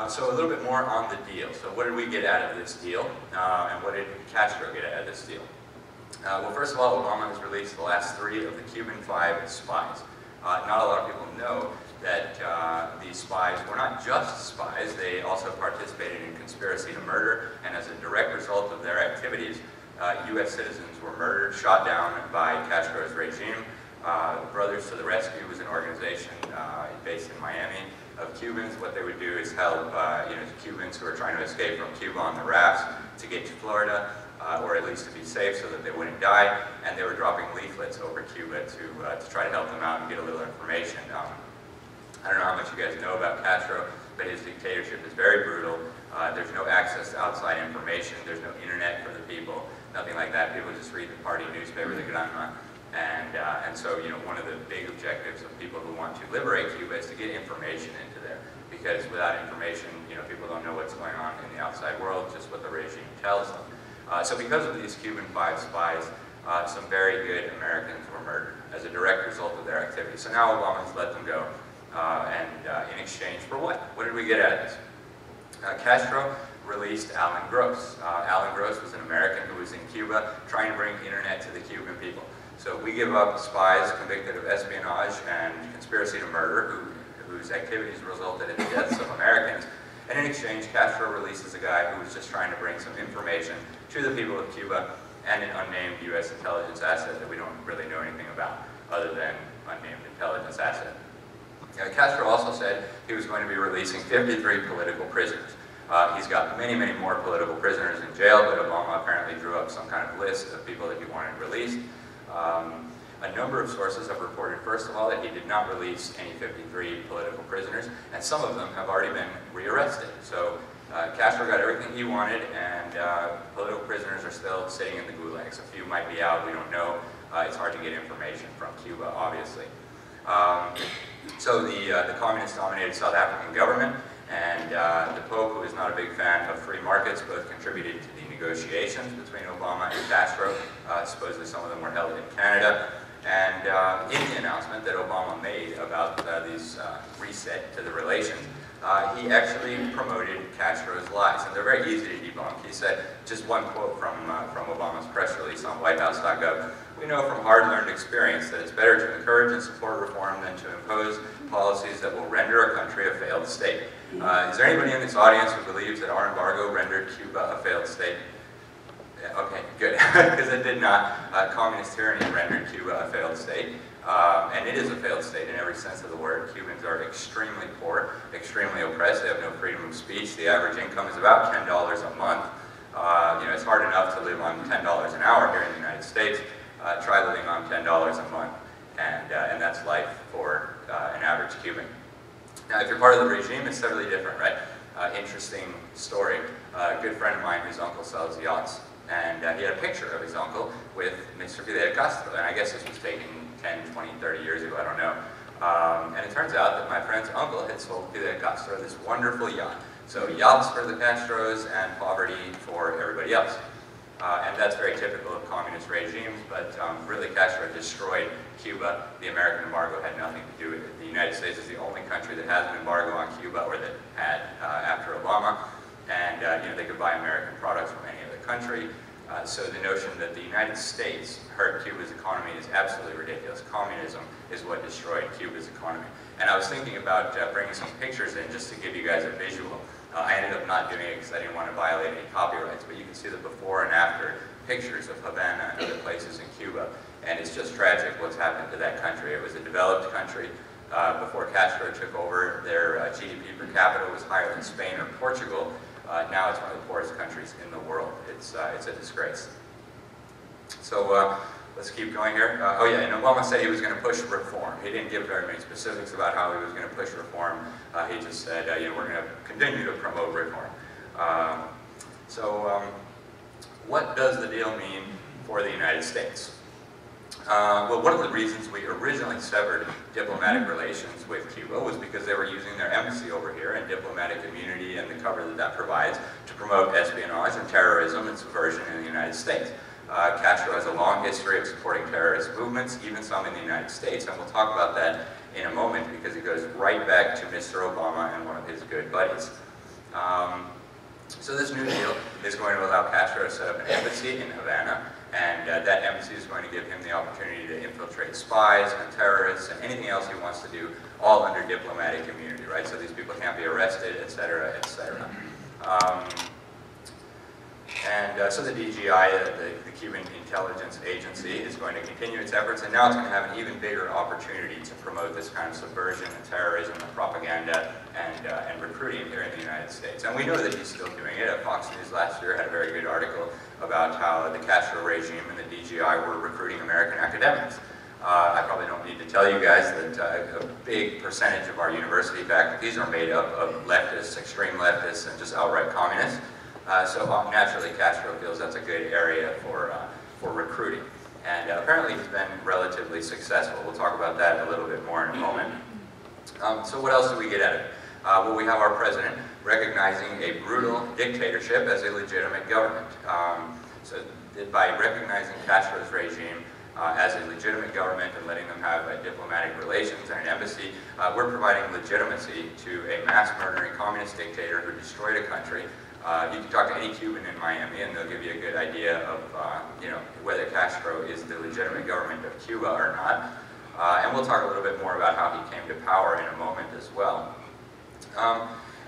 So a little bit more on the deal. So what did we get out of this deal, and what did Castro get out of this deal? Well, first of all, Obama has released the last 3 of the Cuban 5 spies. Not a lot of people know that these spies were not just spies, they also participated in conspiracy to murder, and as a direct result of their activities, U.S. citizens were murdered, shot down by Castro's regime. Brothers to the Rescue was an organization based in Miami of Cubans. What they would do is help Cubans who are trying to escape from Cuba on the rafts to get to Florida, or at least to be safe so that they wouldn't die, and they were dropping leaflets over Cuba to try to help them out and get a little information. I don't know how much you guys know about Castro, but his dictatorship is very brutal. There's no access to outside information. There's no internet for the people, nothing like that. People just read the party newspaper, the Granma. And so, one of the big objectives of people who want to liberate Cuba is to get information into there. Because without information, people don't know what's going on in the outside world, just what the regime tells them. So because of these Cuban 5 spies, some very good Americans were murdered as a direct result of their activity. So now Obama's let them go. In exchange for what? What did we get out of this? Castro released Alan Gross. Alan Gross was an American who was in Cuba trying to bring internet to the Cuban people. So we give up spies convicted of espionage and conspiracy to murder whose activities resulted in the deaths of Americans. And in exchange, Castro releases a guy who was just trying to bring some information to the people of Cuba and an unnamed U.S. intelligence asset that we don't really know anything about other than unnamed intelligence asset. Castro also said he was going to be releasing 53 political prisoners. He's got many, many more political prisoners in jail, but Obama apparently drew up some kind of list of people that he wanted released. A number of sources have reported, first of all, that he did not release any 53 political prisoners, and some of them have already been rearrested. So Castro got everything he wanted, and political prisoners are still sitting in the gulags. A few might be out, we don't know. It's hard to get information from Cuba, obviously. So the communist-dominated South African government and the Pope, who is not a big fan of free markets, both contributed to the negotiations between Obama and Castro. Supposedly some of them were held in Canada. And in the announcement that Obama made about these reset to the relations, he actually promoted Castro's lies, and they're very easy to debunk. He said, just one quote from Obama's press release on whitehouse.gov, "We know from hard-learned experience that it's better to encourage and support reform than to impose policies that will render a country a failed state." Is there anybody in this audience who believes that our embargo rendered Cuba a failed state? Yeah, okay, good, because it did not. Communist tyranny rendered Cuba a failed state. And it is a failed state in every sense of the word. Cubans are extremely poor, extremely oppressed. They have no freedom of speech. The average income is about $10 a month. It's hard enough to live on $10 an hour here in the United States. Try living on $10 a month, and that's life for an average Cuban. Now, if you're part of the regime, it's totally different, right? Interesting story. A good friend of mine whose uncle sells yachts, and he had a picture of his uncle with Mr. Fidel Castro, and I guess this was taken 10, 20, 30 years ago, I don't know. And it turns out that my friend's uncle had sold Fidel Castro this wonderful yacht. So yachts for the Castros and poverty for everybody else. And that's very typical of communist regimes, but really Castro destroyed Cuba. The American embargo had nothing to do with it. The United States is the only country that has an embargo on Cuba, or that had after Obama, and they could buy American products from any other country. So the notion that the United States hurt Cuba's economy is absolutely ridiculous. Communism is what destroyed Cuba's economy. And I was thinking about bringing some pictures in just to give you guys a visual. I ended up not doing it because I didn't want to violate any copyrights, but you can see the before and after pictures of Havana and other places in Cuba. And it's just tragic what's happened to that country. It was a developed country. Before Castro took over, their GDP per capita was higher than Spain or Portugal. Now it's one of the poorest countries in the world. It's a disgrace. So let's keep going here. Oh yeah, and Obama said he was going to push reform. He didn't give very many specifics about how he was going to push reform. He just said, we're going to continue to promote reform. What does the deal mean for the United States? Well, one of the reasons we originally severed diplomatic relations with Cuba was because they were using their embassy over here and diplomatic immunity and the cover that that provides to promote espionage and terrorism and subversion in the United States. Castro has a long history of supporting terrorist movements, even some in the United States, and we'll talk about that in a moment because it goes right back to Mr. Obama and one of his good buddies. So this new deal is going to allow Castro to set up an embassy in Havana, and that embassy is going to give him the opportunity to infiltrate spies and terrorists and anything else he wants to do, all under diplomatic immunity, right? So these people can't be arrested, et cetera, et cetera. So the DGI, the Cuban Intelligence Agency, is going to continue its efforts, and now it's going to have an even bigger opportunity to promote this kind of subversion and terrorism and propaganda and recruiting here in the United States. And we know that he's still doing it. Fox News last year had a very good article about how the Castro regime and the DGI were recruiting American academics. I probably don't need to tell you guys that a big percentage of our university faculties are made up of leftists, extreme leftists, and just outright communists. So naturally, Castro feels that's a good area for recruiting. And apparently he's been relatively successful. We'll talk about that a little bit more in a moment. So what else do we get out of it? Well, we have our president recognizing a brutal dictatorship as a legitimate government. So by recognizing Castro's regime as a legitimate government and letting them have diplomatic relations and an embassy, we're providing legitimacy to a mass murdering communist dictator who destroyed a country. You can talk to any Cuban in Miami and they'll give you a good idea of whether Castro is the legitimate government of Cuba or not. And we'll talk a little bit more about how he came to power in a moment as well.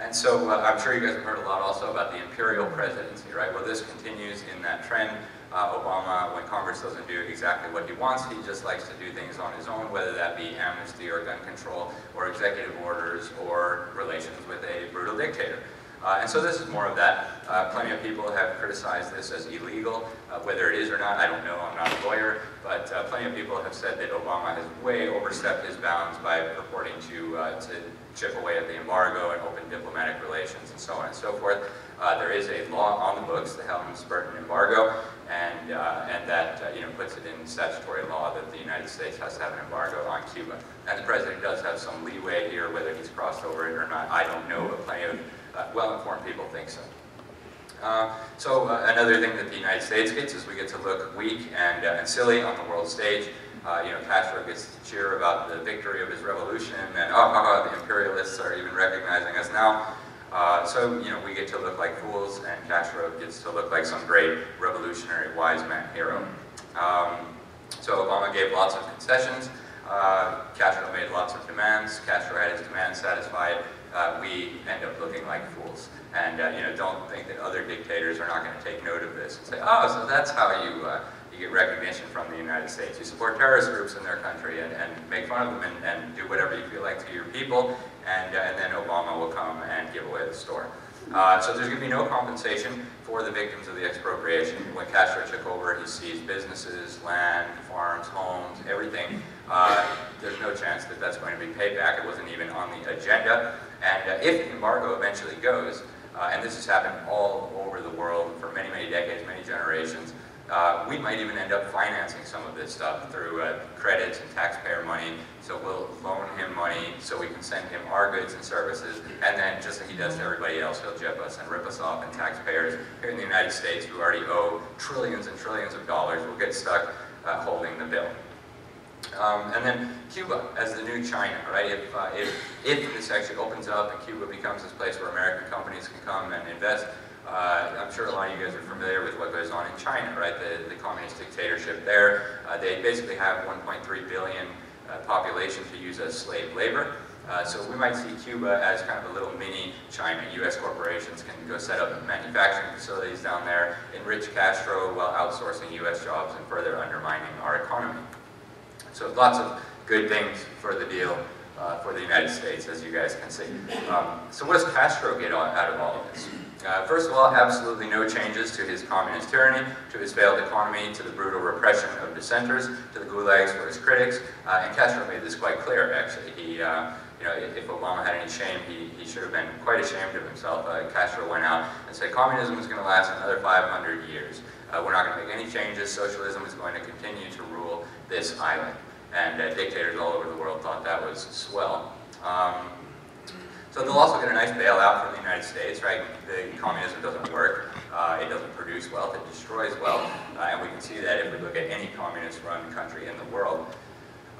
And so I'm sure you guys have heard a lot also about the imperial presidency, right? Well, this continues in that trend. Obama, when Congress doesn't do exactly what he wants, he just likes to do things on his own, whether that be amnesty or gun control or executive orders or relations with a brutal dictator. And so this is more of that. Plenty of people have criticized this as illegal. Whether it is or not, I don't know. I'm not a lawyer. But plenty of people have said that Obama has way overstepped his bounds by purporting to chip away at the embargo and open diplomatic relations and so on and so forth. There is a law on the books, the Helms-Burton embargo, and that puts it in statutory law that the United States has to have an embargo on Cuba. And the president does have some leeway here, whether he's crossed over it or not, I don't know, but plenty of well-informed people think so. So another thing that the United States gets is we get to look weak and silly on the world stage. Castro gets to cheer about the victory of his revolution, and the imperialists are even recognizing us now. So we get to look like fools, and Castro gets to look like some great revolutionary wise man hero. So Obama gave lots of concessions. Castro made lots of demands. Castro had his demands satisfied. We end up looking like fools. And don't think that other dictators are not going to take note of this and say, oh, so that's how you get recognition from the United States. You support terrorist groups in their country and make fun of them and do whatever you feel like to your people, and then Obama will come and give away the store. So there's going to be no compensation for the victims of the expropriation. When Castro took over, he seized businesses, land, farms, homes, everything. There's no chance that that's going to be paid back. It wasn't even on the agenda. And if the embargo eventually goes, and this has happened all over the world for many, many decades, many generations, we might even end up financing some of this stuff through credits and taxpayer money. So we'll loan him money so we can send him our goods and services, and then just like he does to everybody else, he'll jip us and rip us off, and taxpayers here in the United States who already owe trillions and trillions of dollars will get stuck holding the bill. And then Cuba as the new China, right? If this actually opens up and Cuba becomes this place where American companies can come and invest, I'm sure a lot of you guys are familiar with what goes on in China, right? The communist dictatorship there. They basically have 1.3 billion population to use as slave labor. So we might see Cuba as kind of a little mini China. U.S. corporations can go set up manufacturing facilities down there, enrich Castro while outsourcing U.S. jobs and further undermining our economy. So lots of good things for the deal for the United States, as you guys can see. So what does Castro get out of all of this? First of all, absolutely no changes to his communist tyranny, to his failed economy, to the brutal repression of dissenters, to the gulags for his critics. And Castro made this quite clear, actually. He, if Obama had any shame, he should have been quite ashamed of himself. Castro went out and said, communism is going to last another 500 years. We're not going to make any changes. Socialism is going to continue to rule this island. And dictators all over the world thought that was swell. So they'll also get a nice bailout from the United States, right? The communism doesn't work. It doesn't produce wealth. It destroys wealth. And we can see that if we look at any communist-run country in the world.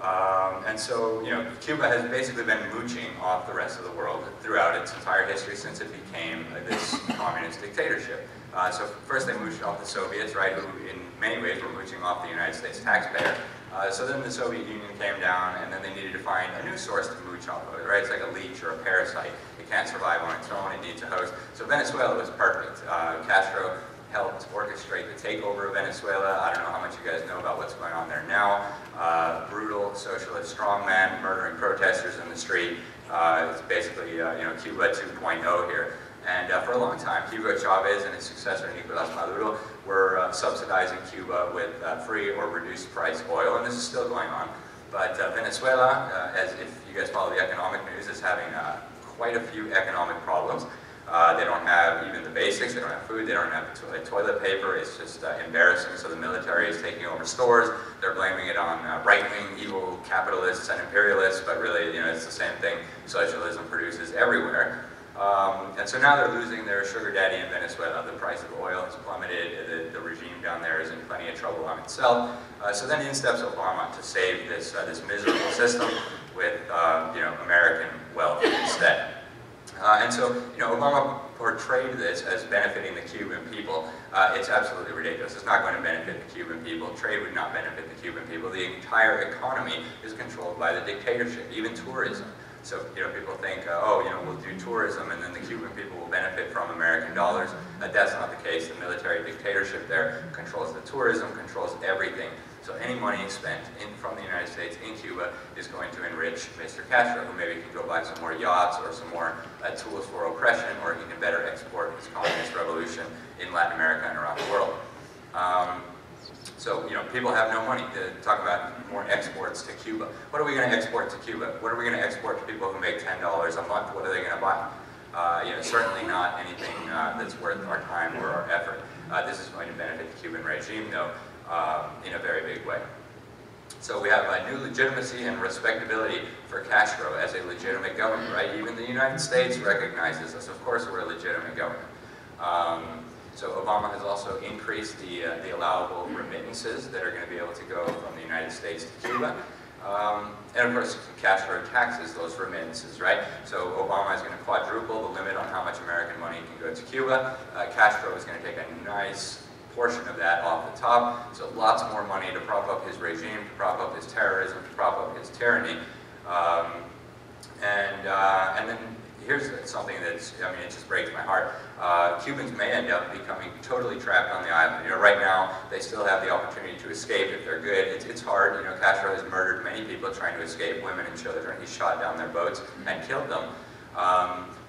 And so, Cuba has basically been mooching off the rest of the world throughout its entire history since it became this communist dictatorship. So first they mooched off the Soviets, right, who in many ways were mooching off the United States taxpayer. So then the Soviet Union came down, and then they needed to find a new source to mooch off of, right? It's like a leech or a parasite. It can't survive on its own, it needs a host. So Venezuela was perfect. Castro helped orchestrate the takeover of Venezuela. I don't know how much you guys know about what's going on there now. Brutal socialist strongman murdering protesters in the street. It's basically Cuba 2.0 here. And for a long time, Hugo Chavez and his successor Nicolas Maduro were subsidizing Cuba with free or reduced price oil, and this is still going on. But Venezuela, as if you guys follow the economic news, is having quite a few economic problems. They don't have even the basics, they don't have food, they don't have toilet paper, it's just embarrassing. So the military is taking over stores, they're blaming it on right-wing evil capitalists and imperialists, but really, it's the same thing socialism produces everywhere. And so now they're losing their sugar daddy in Venezuela. The price of oil has plummeted, the regime down there is in plenty of trouble on itself. So then in steps Obama to save this miserable system with American wealth instead. And so, Obama portrayed this as benefiting the Cuban people. It's absolutely ridiculous. It's not going to benefit the Cuban people. Trade would not benefit the Cuban people. The entire economy is controlled by the dictatorship, even tourism. So, people think, we'll do tourism and then the Cuban people will benefit from American dollars. That's not the case. The military dictatorship there controls the tourism, controls everything. So any money spent from the United States in Cuba is going to enrich Mr. Castro, who maybe can go buy some more yachts or some more tools for oppression, or he can better export his communist revolution in Latin America and around the world. So, people have no money to talk about more exports to Cuba. What are we going to export to Cuba? What are we going to export to people who make $10 a month? What are they going to buy? Certainly not anything that's worth our time or our effort. This is going to benefit the Cuban regime, though, in a very big way. So we have a new legitimacy and respectability for Castro as a legitimate government, right? Even the United States recognizes us. Of course, we're a legitimate government. So Obama has also increased the allowable remittances that are going to be able to go from the United States to Cuba. And of course, Castro taxes those remittances, right? So Obama is going to quadruple the limit on how much American money can go to Cuba. Castro is going to take a nice portion of that off the top. So lots more money to prop up his regime, to prop up his terrorism, to prop up his tyranny. And then here's something that's, it just breaks my heart. Cubans may end up becoming totally trapped on the island. Right now, they still have the opportunity to escape if they're good. It's hard. Castro has murdered many people trying to escape, women and children. He shot down their boats and killed them.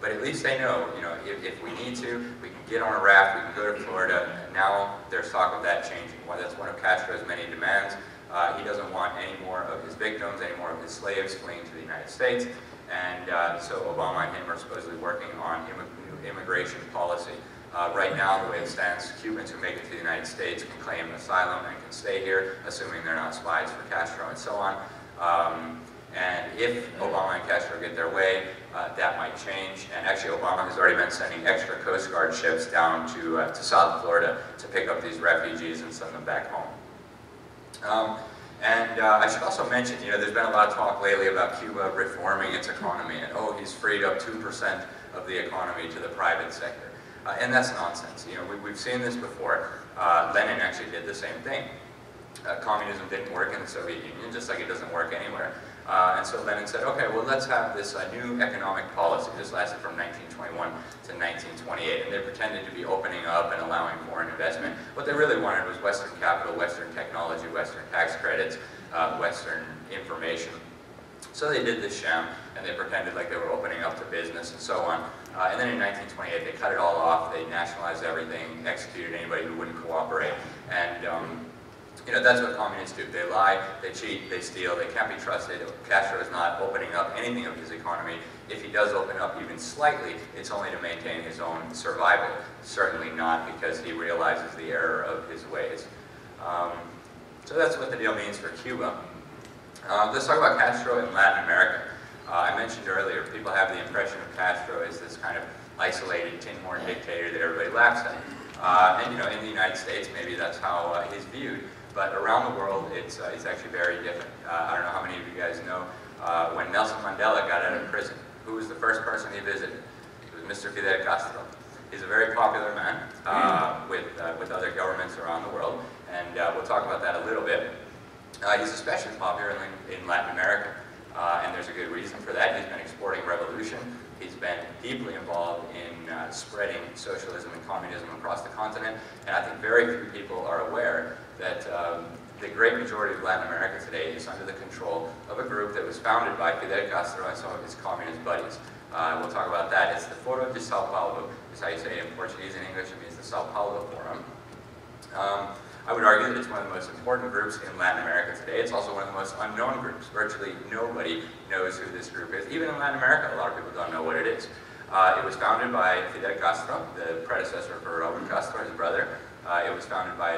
But at least they know, if we need to, we can get on a raft, we can go to Florida. Now there's talk of that changing. Well, that's one of Castro's many demands. He doesn't want any more of his victims, any more of his slaves fleeing to the United States. And so Obama and him are supposedly working on immigration policy. Right now, the way it stands, Cubans who make it to the United States can claim asylum and can stay here, assuming they're not spies for Castro and so on. And if Obama and Castro get their way, that might change. And actually, Obama has already been sending extra Coast Guard ships down to South Florida to pick up these refugees and send them back home. I should also mention, there's been a lot of talk lately about Cuba reforming its economy, and he's freed up 2% of the economy to the private sector. And that's nonsense. We've seen this before. Lenin actually did the same thing. Communism didn't work in the Soviet Union, just like it doesn't work anywhere. And so Lenin said, okay, well, let's have this new economic policy. This lasted from 1921 to 1928, and they pretended to be opening up and allowing foreign investment. What they really wanted was Western capital, Western technology, Western tax credits, Western information. So they did this sham, and they pretended like they were opening up to business and so on. And then in 1928, they cut it all off. They nationalized everything, executed anybody who wouldn't cooperate. And that's what communists do. They lie, they cheat, they steal, they can't be trusted. Castro is not opening up anything of his economy. If he does open up even slightly, it's only to maintain his own survival. Certainly not because he realizes the error of his ways. So that's what the deal means for Cuba. Let's talk about Castro in Latin America. I mentioned earlier, people have the impression of Castro as this kind of isolated tin horn dictator that everybody laughs at. And in the United States, maybe that's how he's viewed. but around the world, it's actually very different. I don't know how many of you guys know when Nelson Mandela got out of prison, who was the first person he visited? It was Mr. Fidel Castro. He's a very popular man with other governments around the world, and we'll talk about that a little bit. He's especially popular in Latin America, and there's a good reason for that. He's been exporting revolution. He's been deeply involved in spreading socialism and communism across the continent, and I think very few people are aware that the great majority of Latin America today is under the control of a group that was founded by Fidel Castro and some of his communist buddies. We'll talk about that. It's the Foro de Sao Paulo, is how you say it in Portuguese. In English, it means the Sao Paulo Forum. I would argue that it's one of the most important groups in Latin America today. It's also one of the most unknown groups. Virtually nobody knows who this group is. Even in Latin America, a lot of people don't know what it is. It was founded by Fidel Castro, the predecessor for Raúl Castro, his brother. It was founded by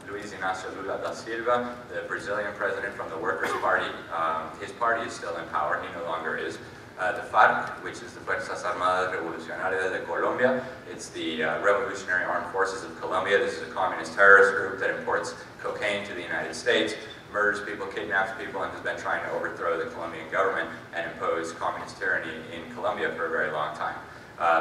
Luiz Inácio Lula da Silva, the Brazilian president from the Workers' Party. His party is still in power. He no longer is. The FARC, which is the Fuerzas Armadas Revolucionarias de Colombia. It's the Revolutionary Armed Forces of Colombia. This is a communist terrorist group that imports cocaine to the United States, murders people, kidnaps people, and has been trying to overthrow the Colombian government and impose communist tyranny in Colombia for a very long time.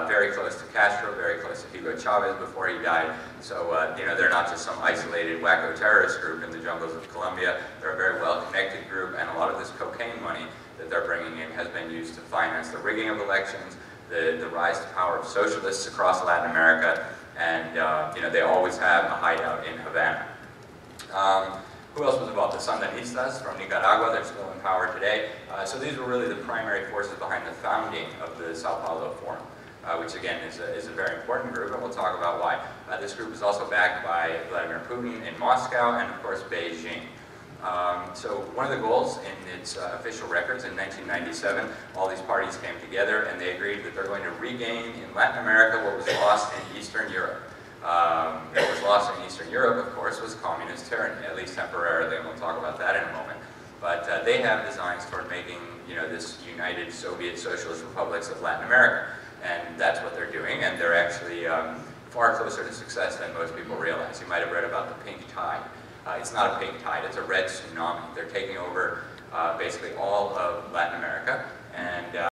Very close to Castro, very close to Hugo Chavez before he died. So, you know, they're not just some isolated wacko terrorist group in the jungles of Colombia. They're a very well-connected group, and a lot of this cocaine money that they're bringing in has been used to finance the rigging of elections, the rise to power of socialists across Latin America, and you know, they always have a hideout in Havana. Who else was involved? The Sandinistas from Nicaragua, they're still in power today. So these were really the primary forces behind the founding of the Sao Paulo Forum, which again is a very important group, and we'll talk about why. This group is also backed by Vladimir Putin in Moscow and of course Beijing. So one of the goals in its official records in 1997, all these parties came together and they agreed that they're going to regain in Latin America what was lost in Eastern Europe. What was lost in Eastern Europe, of course, was communist tyranny, at least temporarily, and we'll talk about that in a moment. But they have designs toward making, you know, this united Soviet Socialist Republics of Latin America, and that's what they're doing, and they're actually far closer to success than most people realize. You might have read about the pink tide. It's not a pink tide, it's a red tsunami. They're taking over basically all of Latin America, and